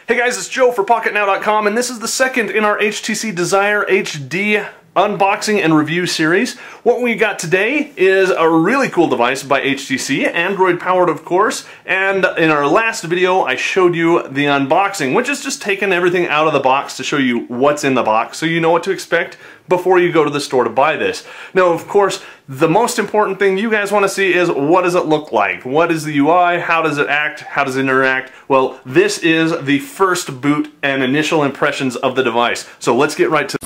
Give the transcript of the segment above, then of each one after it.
Hey guys, it's Joe for Pocketnow.com, and this is the second in our HTC Desire HD unboxing and review series. What we got today is a really cool device by HTC, Android powered of course, and in our last video I showed you the unboxing, which is just taking everything out of the box to show you what's in the box so you know what to expect before you go to the store to buy this. Now of course, the most important thing you guys want to see is what does it look like? What is the UI? How does it act? How does it interact? Well, this is the first boot and initial impressions of the device. So let's get right to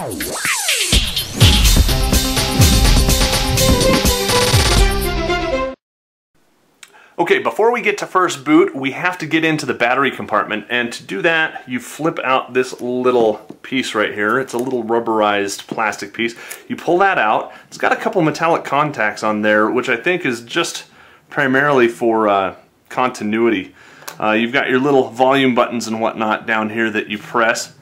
Okay, before we get to first boot, we have to get into the battery compartment, and to do that, you flip out this little piece right here. It's a little rubberized plastic piece. You pull that out. It's got a couple metallic contacts on there, which I think is just primarily for continuity. You've got your little volume buttons and whatnot down here that you press.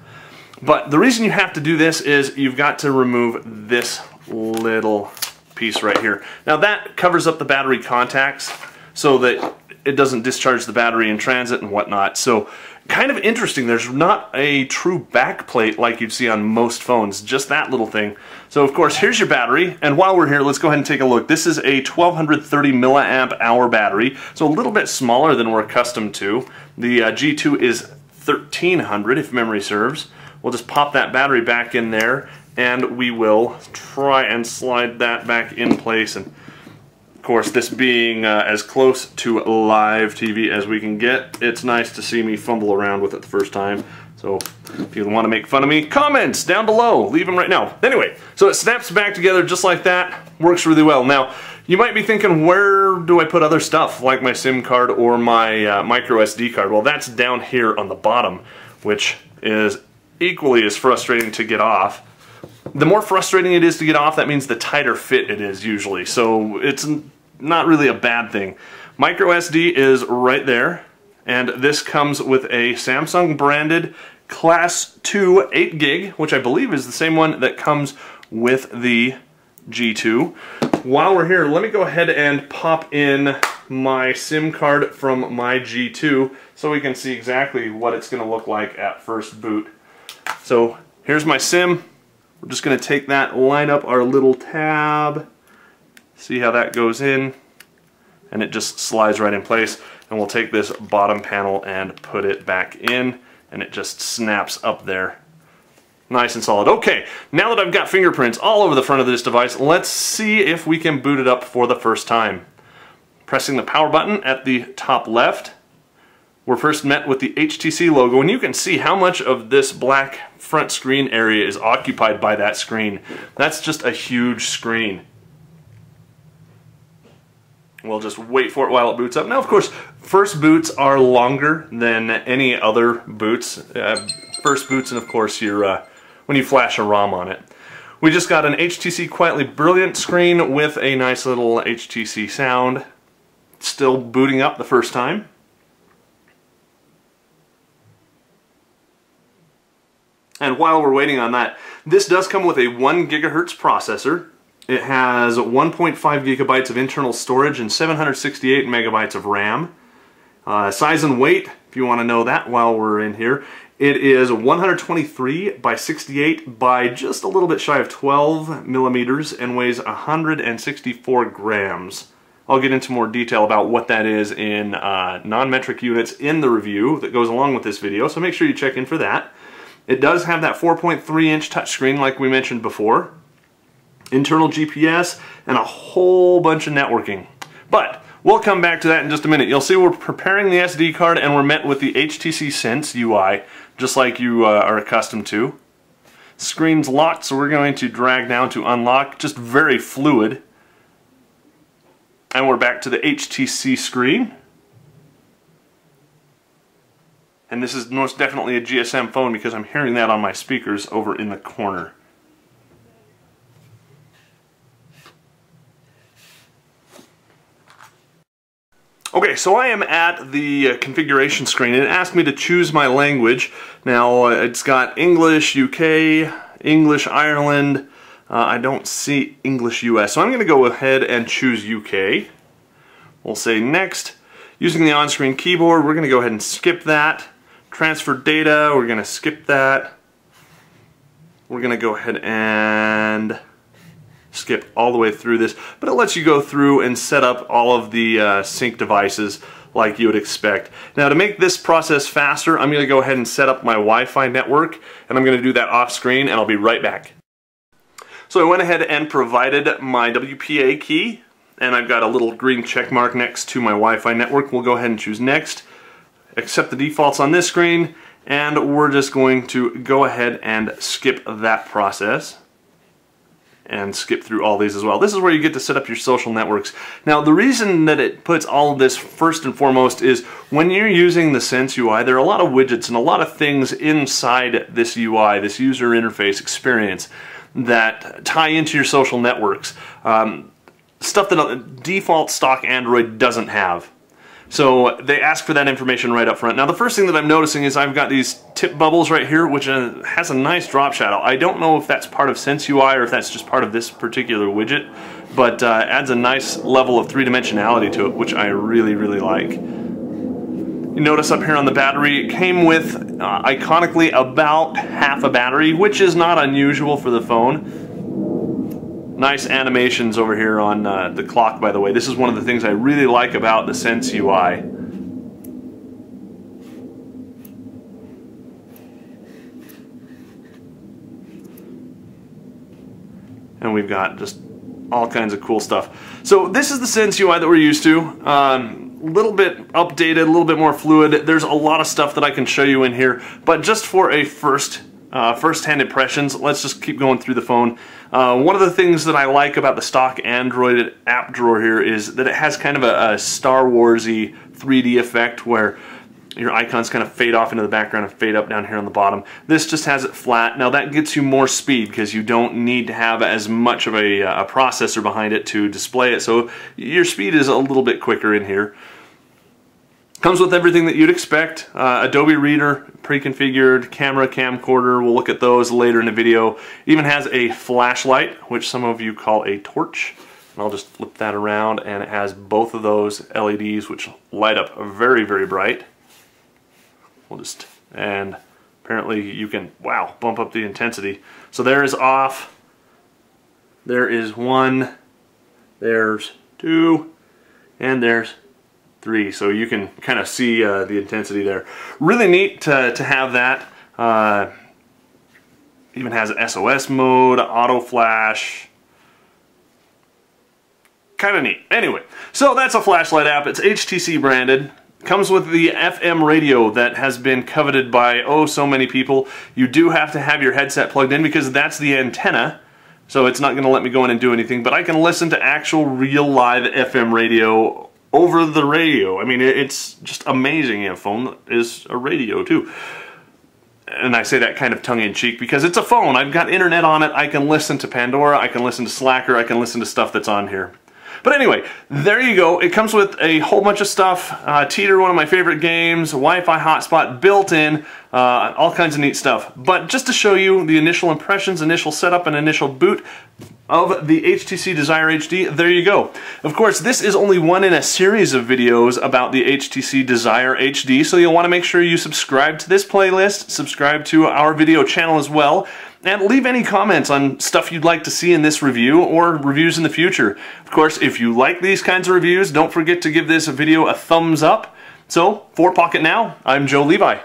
But the reason you have to do this is you've got to remove this little piece right here. Now that covers up the battery contacts, so that it doesn't discharge the battery in transit and whatnot. So kind of interesting, there's not a true back plate like you'd see on most phones, just that little thing. So of course, here's your battery, and while we're here, let's go ahead and take a look. This is a 1230 milliamp hour battery, so a little bit smaller than we're accustomed to. The G2 is 1300 if memory serves. We'll just pop that battery back in there, and we will try and slide that back in place. And of course, this being as close to live TV as we can get, it's nice to see me fumble around with it the first time. So if you want to make fun of me, comments down below, leave them right now. Anyway, so it snaps back together just like that, works really well. Now, you might be thinking, where do I put other stuff, like my SIM card or my micro SD card? Well, that's down here on the bottom, which is equally as frustrating to get off. The more frustrating it is to get off, that means the tighter fit it is usually. So it's not really a bad thing. Micro SD is right there, and this comes with a Samsung branded Class 2 8 gig, which I believe is the same one that comes with the G2. While we're here, let me go ahead and pop in my SIM card from my G2 so we can see exactly what it's going to look like at first boot. So here's my SIM. We're just going to take that, line up our little tab, see how that goes in, and it just slides right in place. And we'll take this bottom panel and put it back in, and it just snaps up there. Nice and solid. Okay, now that I've got fingerprints all over the front of this device, let's see if we can boot it up for the first time. Pressing the power button at the top left, we're first met with the HTC logo, and you can see how much of this black front screen area is occupied by that screen. That's just a huge screen. We'll just wait for it while it boots up. Now, of course, first boots are longer than any other boots. First boots, and of course, when you flash a ROM on it. We just got an HTC Quietly Brilliant screen with a nice little HTC sound. Still booting up the first time. And while we're waiting on that, this does come with a 1 gigahertz processor. It has 1.5 gigabytes of internal storage and 768 megabytes of RAM. Size and weight, if you want to know that while we're in here, it is 123 by 68 by just a little bit shy of 12 millimeters and weighs 164 grams. I'll get into more detail about what that is in non-metric units in the review that goes along with this video, so make sure you check in for that. It does have that 4.3-inch touchscreen like we mentioned before. Internal GPS, and a whole bunch of networking. But we'll come back to that in just a minute. You'll see we're preparing the SD card, and we're met with the HTC Sense UI, just like you are accustomed to. Screen's locked, so we're going to drag down to unlock, just very fluid. And we're back to the HTC screen. And this is most definitely a GSM phone because I'm hearing that on my speakers over in the corner. Okay, so I am at the configuration screen, and it asked me to choose my language. Now, it's got English UK, English Ireland. I don't see English US, so I'm going to go ahead and choose UK. We'll say next. Using the on-screen keyboard, we're going to go ahead and skip that. transfer data, we're going to skip that. We're going to go ahead and skip all the way through this, but it lets you go through and set up all of the sync devices like you would expect. Now to make this process faster, I'm going to go ahead and set up my Wi-Fi network, and I'm going to do that off screen, and I'll be right back. So I went ahead and provided my WPA key, and I've got a little green check mark next to my Wi-Fi network. We'll go ahead and choose next, accept the defaults on this screen, and we're just going to go ahead and skip that process and skip through all these as well. This is where you get to set up your social networks. Now the reason that it puts all of this first and foremost is when you're using the Sense UI, there are a lot of widgets and a lot of things inside this UI, this user interface experience, that tie into your social networks. Stuff that default stock Android doesn't have. So they ask for that information right up front. Now the first thing that I'm noticing is I've got these tip bubbles right here, which has a nice drop shadow. I don't know if that's part of Sense UI or if that's just part of this particular widget, but adds a nice level of three-dimensionality to it, which I really, really like. You notice up here on the battery, it came with, iconically, about half a battery, which is not unusual for the phone. Nice animations over here on the clock, by the way. This is one of the things I really like about the Sense UI. And we've got just all kinds of cool stuff. So this is the Sense UI that we're used to. A little bit updated, a little bit more fluid. There's a lot of stuff that I can show you in here, but just for a first-hand impressions, let's just keep going through the phone. One of the things that I like about the stock Android app drawer here is that it has kind of a Star Wars-y 3D effect where your icons kind of fade off into the background and fade up down here on the bottom. This just has it flat. Now that gets you more speed because you don't need to have as much of a processor behind it to display it, so your speed is a little bit quicker in here. Comes with everything that you'd expect. Adobe Reader, pre-configured, camera, camcorder, we'll look at those later in the video. Even has a flashlight, which some of you call a torch. And I'll just flip that around, and it has both of those LEDs which light up very, very bright. And apparently you can, wow, bump up the intensity. So there is off, there is 1, there's 2, and there's 3, so you can kind of see the intensity there. Really neat to have that. Even has SOS mode, auto flash. Kind of neat. Anyway, so that's a flashlight app. It's HTC branded. Comes with the FM radio that has been coveted by so many people. You do have to have your headset plugged in because that's the antenna. So it's not going to let me go in and do anything, but I can listen to actual real live FM radio over the radio. I mean, it's just amazing. A phone is a radio too. And I say that kind of tongue-in-cheek because it's a phone. I've got internet on it. I can listen to Pandora, I can listen to Slacker, I can listen to stuff that's on here. But anyway, there you go. It comes with a whole bunch of stuff. Teeter, one of my favorite games, Wi-Fi hotspot built in, all kinds of neat stuff. But just to show you the initial impressions, initial setup, and initial boot of the HTC Desire HD, there you go. Of course, this is only one in a series of videos about the HTC Desire HD, so you'll want to make sure you subscribe to this playlist, subscribe to our video channel as well, and leave any comments on stuff you'd like to see in this review or reviews in the future. Of course, if you like these kinds of reviews, don't forget to give this video a thumbs up. So, for Pocketnow, I'm Joe Levi.